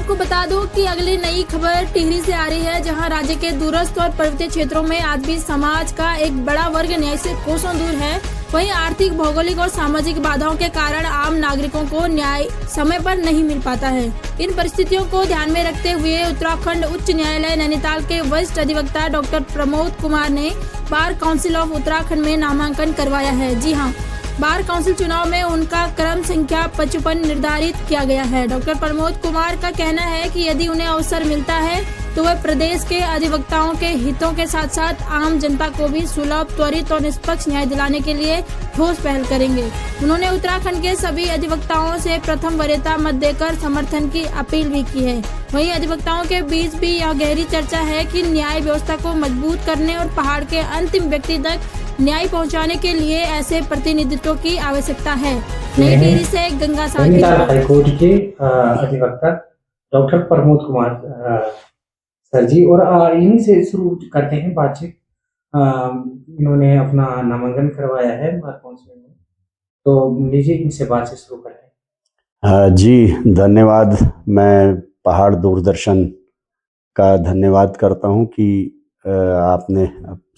आपको बता दूं कि अगली नई खबर टिहरी से आ रही है, जहां राज्य के दूरस्थ और पर्वतीय क्षेत्रों में आज भी समाज का एक बड़ा वर्ग न्याय से कोसों दूर है। वहीं आर्थिक, भौगोलिक और सामाजिक बाधाओं के कारण आम नागरिकों को न्याय समय पर नहीं मिल पाता है। इन परिस्थितियों को ध्यान में रखते हुए उत्तराखंड उच्च न्यायालय नैनीताल के वरिष्ठ अधिवक्ता डॉक्टर प्रमोद कुमार ने बार काउंसिल ऑफ उत्तराखंड में नामांकन करवाया है। जी हाँ, बार काउंसिल चुनाव में उनका क्रम संख्या 55 निर्धारित किया गया है। डॉक्टर प्रमोद कुमार का कहना है कि यदि उन्हें अवसर मिलता है तो वे प्रदेश के अधिवक्ताओं के हितों के साथ साथ आम जनता को भी सुलभ, त्वरित और निष्पक्ष न्याय दिलाने के लिए ठोस पहल करेंगे। उन्होंने उत्तराखंड के सभी अधिवक्ताओं से प्रथम वरीयता मत देकर समर्थन की अपील भी की है। वहीं अधिवक्ताओं के बीच भी यह गहरी चर्चा है कि न्याय व्यवस्था को मजबूत करने और पहाड़ के अंतिम व्यक्ति तक न्याय पहुंचाने के लिए ऐसे प्रतिनिधित्व की आवश्यकता है। नई टिहरी से गंगा सागर हाईकोर्ट के अधिवक्ता डॉक्टर प्रमोद कुमार सर जी, और इन्हीं से शुरू करते हैं बातचीत। इन्होंने अपना नामांकन करवाया है बार काउंसिल में, तो लीजिए इनसे बातचीत शुरू करते हैं। जी धन्यवाद। मैं पहाड़ दूरदर्शन का धन्यवाद करता हूं कि आपने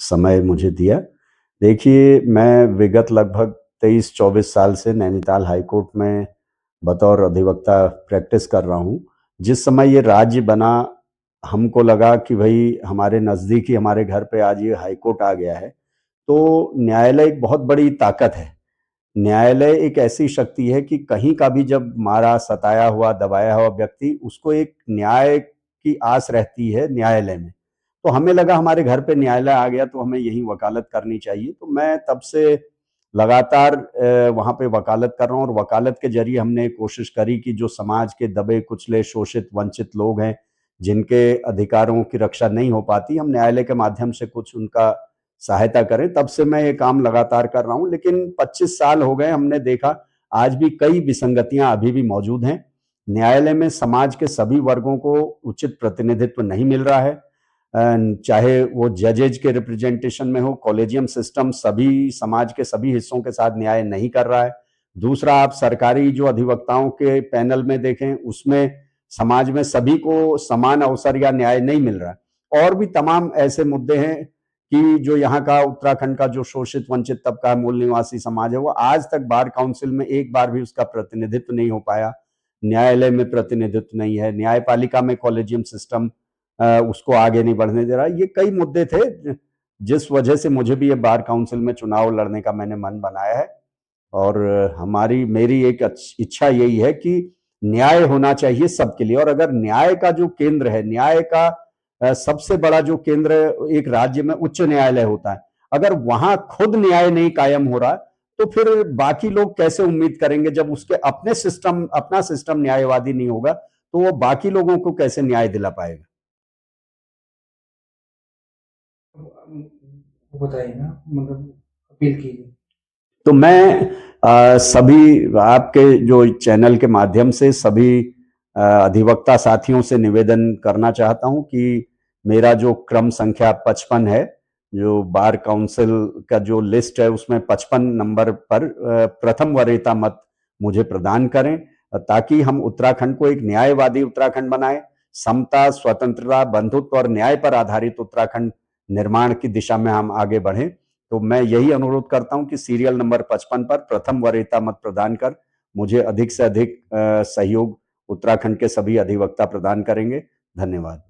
समय मुझे दिया। देखिए, मैं विगत लगभग 23-24 साल से नैनीताल हाईकोर्ट में बतौर अधिवक्ता प्रैक्टिस कर रहा हूं। जिस समय ये राज्य बना, हमको लगा कि भाई हमारे नज़दीक ही हमारे घर पे आज ये हाईकोर्ट आ गया है। तो न्यायालय एक बहुत बड़ी ताकत है। न्यायालय एक ऐसी शक्ति है कि कहीं का भी जब मारा, सताया हुआ, दबाया हुआ व्यक्ति, उसको एक न्याय की आस रहती है न्यायालय में। तो हमें लगा हमारे घर पे न्यायालय आ गया तो हमें यही वकालत करनी चाहिए। तो मैं तब से लगातार वहाँ पे वकालत कर रहा हूँ, और वकालत के जरिए हमने कोशिश करी कि जो समाज के दबे कुचले, शोषित, वंचित लोग हैं, जिनके अधिकारों की रक्षा नहीं हो पाती, हम न्यायालय के माध्यम से कुछ उनका सहायता करें। तब से मैं ये काम लगातार कर रहा हूँ। लेकिन 25 साल हो गए, हमने देखा आज भी कई विसंगतियां अभी भी मौजूद हैं। न्यायालय में समाज के सभी वर्गों को उचित प्रतिनिधित्व नहीं मिल रहा है। चाहे वो जजेज के रिप्रेजेंटेशन में हो, कॉलेजियम सिस्टम सभी समाज के सभी हिस्सों के साथ न्याय नहीं कर रहा है। दूसरा, आप सरकारी जो अधिवक्ताओं के पैनल में देखें, उसमें समाज में सभी को समान अवसर या न्याय नहीं मिल रहा है। और भी तमाम ऐसे मुद्दे हैं कि जो यहाँ का उत्तराखंड का जो शोषित, वंचित तबका, मूल निवासी समाज है, वो आज तक बार काउंसिल में एक बार भी उसका प्रतिनिधित्व नहीं हो पाया। न्यायालय में प्रतिनिधित्व नहीं है, न्यायपालिका में कॉलेजियम सिस्टम उसको आगे नहीं बढ़ने दे रहा। ये कई मुद्दे थे जिस वजह से मुझे भी ये बार काउंसिल में चुनाव लड़ने का मैंने मन बनाया है। और मेरी एक इच्छा यही है कि न्याय होना चाहिए सबके लिए। और अगर न्याय का जो केंद्र है, न्याय का सबसे बड़ा जो केंद्र एक राज्य में उच्च न्यायालय होता है, अगर वहां खुद न्याय नहीं कायम हो रहा, तो फिर बाकी लोग कैसे उम्मीद करेंगे? जब उसके अपना सिस्टम न्यायवादी नहीं होगा, तो वो बाकी लोगों को कैसे न्याय दिला पाएगा? बताइए ना, मतलब अपील कीजिए। तो मैं सभी आपके जो चैनल के माध्यम से सभी अधिवक्ता साथियों से निवेदन करना चाहता हूं कि मेरा जो क्रम संख्या 55 है, जो बार काउंसिल का जो लिस्ट है, उसमें 55 नंबर पर प्रथम वरीयता मत मुझे प्रदान करें, ताकि हम उत्तराखंड को एक न्यायवादी उत्तराखंड बनाए, समता, स्वतंत्रता, बंधुत्व और न्याय पर आधारित उत्तराखंड निर्माण की दिशा में हम आगे बढ़ें। तो मैं यही अनुरोध करता हूं कि सीरियल नंबर 55 पर प्रथम वरीयता मत प्रदान कर मुझे अधिक से अधिक सहयोग उत्तराखंड के सभी अधिवक्ता प्रदान करेंगे। धन्यवाद।